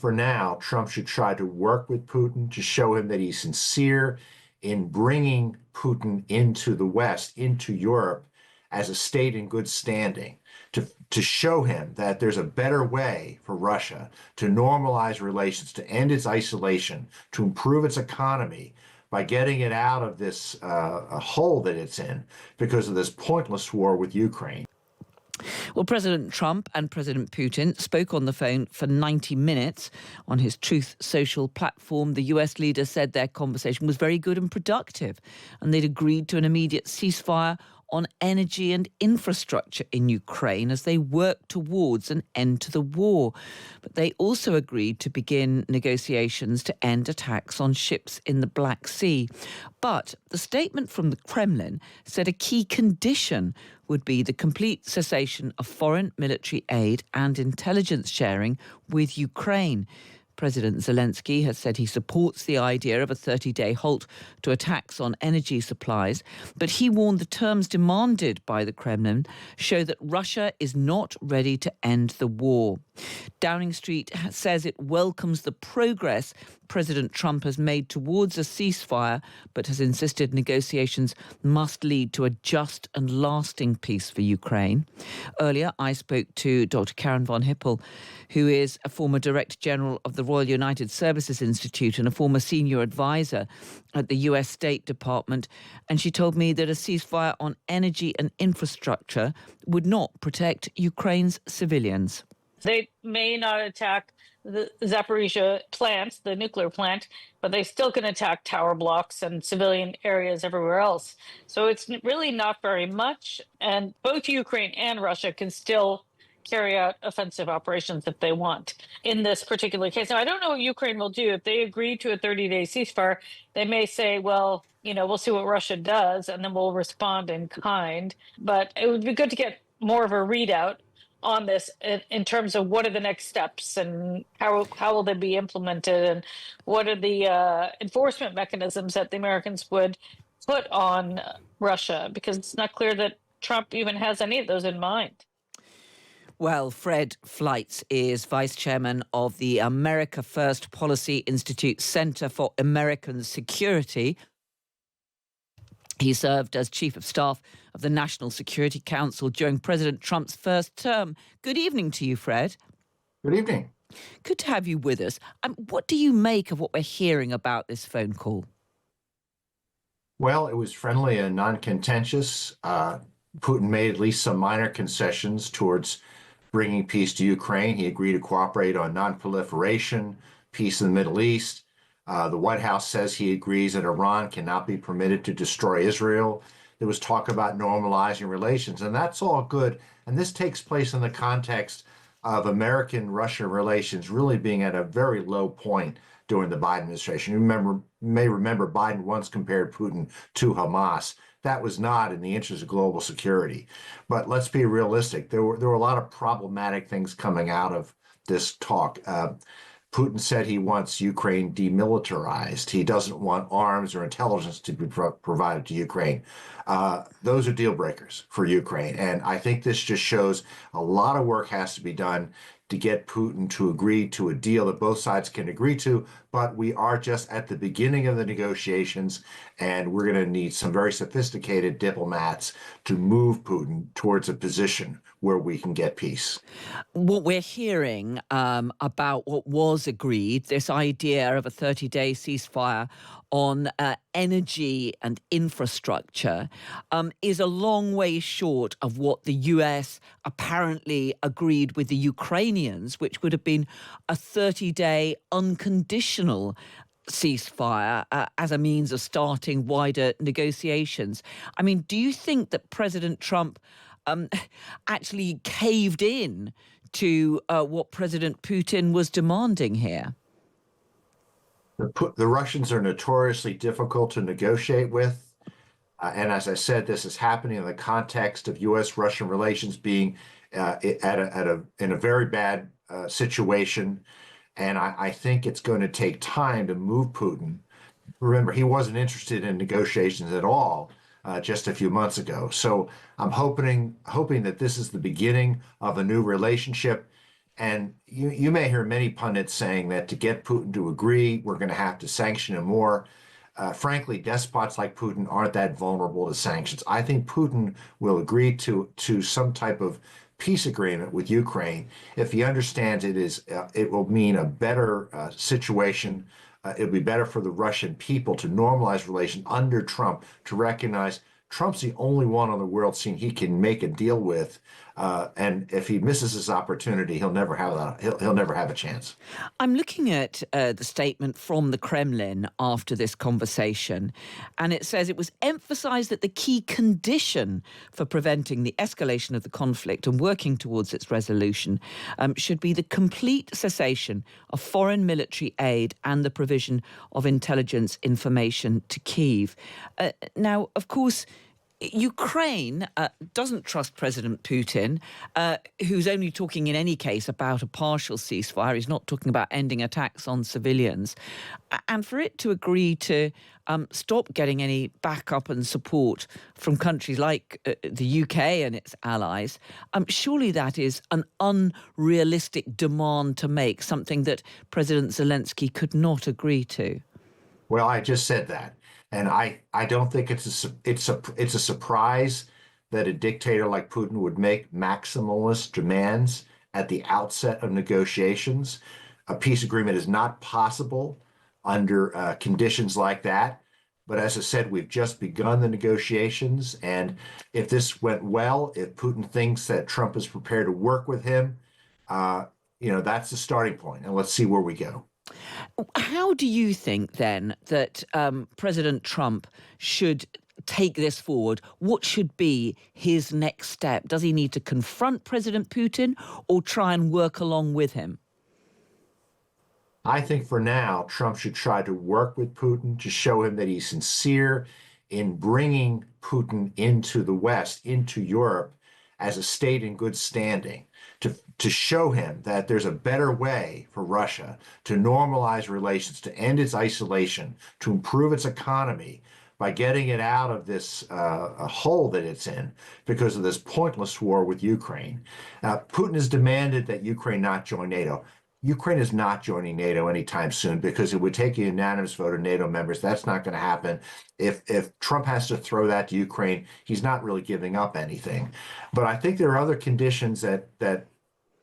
for now, Trump should try to work with Putin to show him that he's sincere in bringing Putin into the West, into Europe, as a state in good standing, to show him that there's a better way for Russia to normalize relations, to end its isolation, to improve its economy by getting it out of this hole that it's in because of this pointless war with Ukraine. Well, President Trump and President Putin spoke on the phone for 90 minutes on his Truth Social platform. The US leader said their conversation was very good and productive, and they'd agreed to an immediate ceasefire on energy and infrastructure in Ukraine as they work towards an end to the war. But they also agreed to begin negotiations to end attacks on ships in the Black Sea. But the statement from the Kremlin said a key condition would be the complete cessation of foreign military aid and intelligence sharing with Ukraine. President Zelensky has said he supports the idea of a 30-day halt to attacks on energy supplies, but he warned the terms demanded by the Kremlin show that Russia is not ready to end the war. Downing Street says it welcomes the progress President Trump has made towards a ceasefire, but has insisted negotiations must lead to a just and lasting peace for Ukraine. Earlier, I spoke to Dr. Karen von Hippel, who is a former Director General of the Royal United Services Institute and a former senior advisor at the US State Department, and she told me that a ceasefire on energy and infrastructure would not protect Ukraine's civilians. They may not attack the Zaporizhia plant, the nuclear plant, but they still can attack tower blocks and civilian areas everywhere else. So it's really not very much. And both Ukraine and Russia can still carry out offensive operations if they want in this particular case. Now, I don't know what Ukraine will do. If they agree to a 30-day ceasefire, they may say, well, we'll see what Russia does, and then we'll respond in kind. But it would be good to get more of a readout on this in terms of what are the next steps and how will they be implemented, and what are the enforcement mechanisms that the Americans would put on Russia, because it's not clear that Trump even has any of those in mind. Well, Fred Fleitz is vice chairman of the America First Policy Institute Center for American Security. He served as chief of staff of the National Security Council during President Trump's first term. Good evening to you, Fred. Good evening. Good to have you with us. What do you make of what we're hearing about this phone call? Well, it was friendly and non-contentious. Putin made at least some minor concessions towards bringing peace to Ukraine. He agreed to cooperate on non-proliferation, peace in the Middle East. The White House says he agrees that Iran cannot be permitted to destroy Israel. There was talk about normalizing relations, and that's all good. And this takes place in the context of American-Russia relations really being at a very low point during the Biden administration. You may remember Biden once compared Putin to Hamas. That was not in the interest of global security. But let's be realistic. There were a lot of problematic things coming out of this talk. Putin said he wants Ukraine demilitarized. He doesn't want arms or intelligence to be provided to Ukraine. Those are deal breakers for Ukraine. And I think this just shows a lot of work has to be done to get Putin to agree to a deal that both sides can agree to. But we are just at the beginning of the negotiations, and we're going to need some very sophisticated diplomats to move Putin towards a position where we can get peace. What we're hearing about what was agreed, this idea of a 30-day ceasefire on energy and infrastructure, is a long way short of what the US apparently agreed with the Ukrainians, which would have been a 30-day unconditional ceasefire as a means of starting wider negotiations. I mean, do you think that President Trump actually caved in to what President Putin was demanding here? The Russians are notoriously difficult to negotiate with. And as I said, this is happening in the context of U.S.-Russian relations being in a very bad situation. And I think it's going to take time to move Putin. Remember, he wasn't interested in negotiations at all just a few months ago. So I'm hoping that this is the beginning of a new relationship. And you may hear many pundits saying that to get Putin to agree, we're going to have to sanction him more. Frankly, despots like Putin aren't that vulnerable to sanctions. I think Putin will agree to some type of peace agreement with Ukraine if he understands it will mean a better situation. It'll be better for the Russian people to normalize relations under Trump, to recognize Trump's the only one on the world scene he can make a deal with, and if he misses his opportunity, he'll never have he'll never have a chance. I'm looking at the statement from the Kremlin after this conversation, and it says it was emphasized that the key condition for preventing the escalation of the conflict and working towards its resolution should be the complete cessation of foreign military aid and the provision of intelligence information to Kyiv. Now, of course, Ukraine doesn't trust President Putin, who's only talking in any case about a partial ceasefire. He's not talking about ending attacks on civilians. And for it to agree to stop getting any backup and support from countries like the UK and its allies, surely that is an unrealistic demand to make, something that President Zelensky could not agree to. Well, I just said that. And I don't think it's a surprise that a dictator like Putin would make maximalist demands at the outset of negotiations. A peace agreement is not possible under conditions like that. But as I said, we've just begun the negotiations. And if this went well, if Putin thinks that Trump is prepared to work with him, that's the starting point. And let's see where we go. How do you think, then, that President Trump should take this forward? What should be his next step? Does he need to confront President Putin or try and work along with him? I think for now, Trump should try to work with Putin to show him that he's sincere in bringing Putin into the West, into Europe, as a state in good standing, to show him that there's a better way for Russia to normalize relations, to end its isolation, to improve its economy by getting it out of this hole that it's in because of this pointless war with Ukraine. Putin has demanded that Ukraine not join NATO. Ukraine is not joining NATO anytime soon because it would take a unanimous vote of NATO members. That's not going to happen. If Trump has to throw that to Ukraine, he's not really giving up anything. But I think there are other conditions that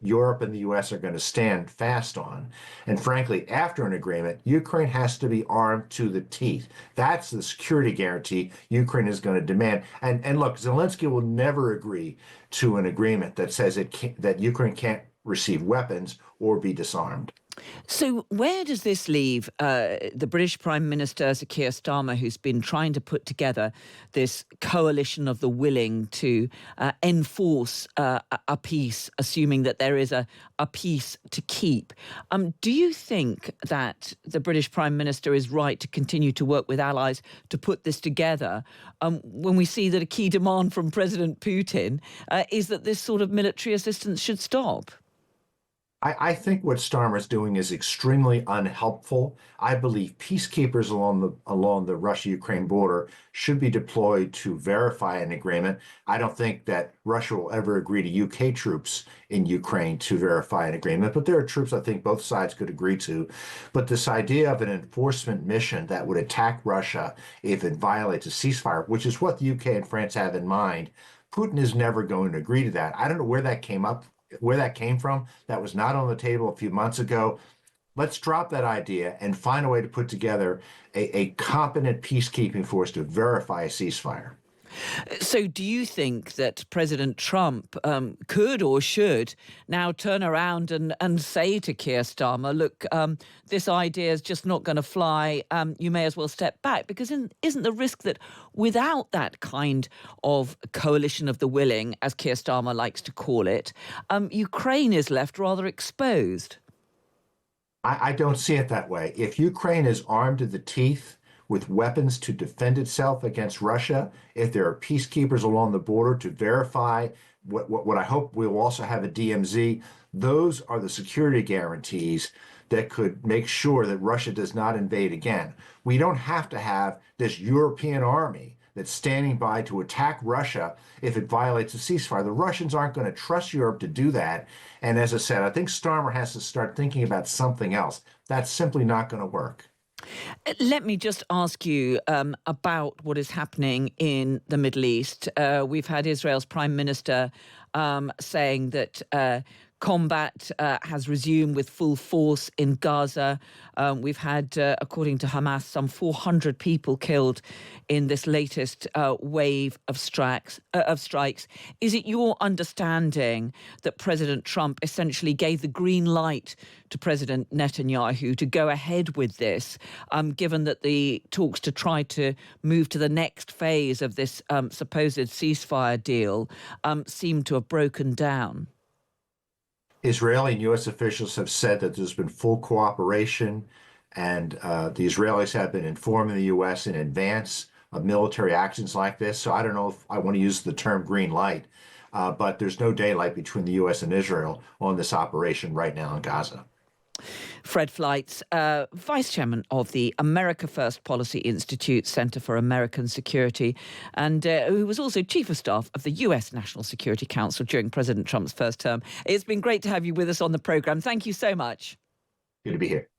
Europe and the US are going to stand fast on. And frankly, after an agreement, Ukraine has to be armed to the teeth. That's the security guarantee Ukraine is going to demand. And look, Zelensky will never agree to an agreement that says that Ukraine can't receive weapons or be disarmed. So where does this leave the British Prime Minister, Sir Keir Starmer, who's been trying to put together this coalition of the willing to enforce a peace, assuming that there is a peace to keep? Do you think that the British Prime Minister is right to continue to work with allies to put this together when we see that a key demand from President Putin is that this sort of military assistance should stop? I think what Starmer's doing is extremely unhelpful. I believe peacekeepers along the Russia-Ukraine border should be deployed to verify an agreement. I don't think that Russia will ever agree to UK troops in Ukraine to verify an agreement, but there are troops I think both sides could agree to. But this idea of an enforcement mission that would attack Russia if it violates a ceasefire, which is what the UK and France have in mind, Putin is never going to agree to that. I don't know where that came from. That was not on the table a few months ago. Let's drop that idea and find a way to put together a competent peacekeeping force to verify a ceasefire. So do you think that President Trump could or should now turn around and say to Keir Starmer, look, this idea is just not going to fly. You may as well step back, because isn't the risk that without that kind of coalition of the willing, as Keir Starmer likes to call it, Ukraine is left rather exposed? I don't see it that way. If Ukraine is armed to the teeth with weapons to defend itself against Russia, if there are peacekeepers along the border to verify what I hope we'll also have a DMZ, those are the security guarantees that could make sure that Russia does not invade again. We don't have to have this European army that's standing by to attack Russia if it violates a ceasefire. The Russians aren't going to trust Europe to do that. And as I said, I think Starmer has to start thinking about something else. That's simply not going to work. Let me just ask you about what is happening in the Middle East. We've had Israel's Prime Minister saying that combat has resumed with full force in Gaza. We've had, according to Hamas, some 400 people killed in this latest wave of strikes. Is it your understanding that President Trump essentially gave the green light to President Netanyahu to go ahead with this, given that the talks to try to move to the next phase of this supposed ceasefire deal seem to have broken down? Israeli and U.S. officials have said that there's been full cooperation, and the Israelis have been informing the U.S. in advance of military actions like this. So I don't know if I want to use the term green light, but there's no daylight between the U.S. and Israel on this operation right now in Gaza. Fred Fleitz, Vice Chairman of the America First Policy Institute Center for American Security, and who was also Chief of Staff of the US National Security Council during President Trump's first term. It's been great to have you with us on the programme. Thank you so much. Good to be here.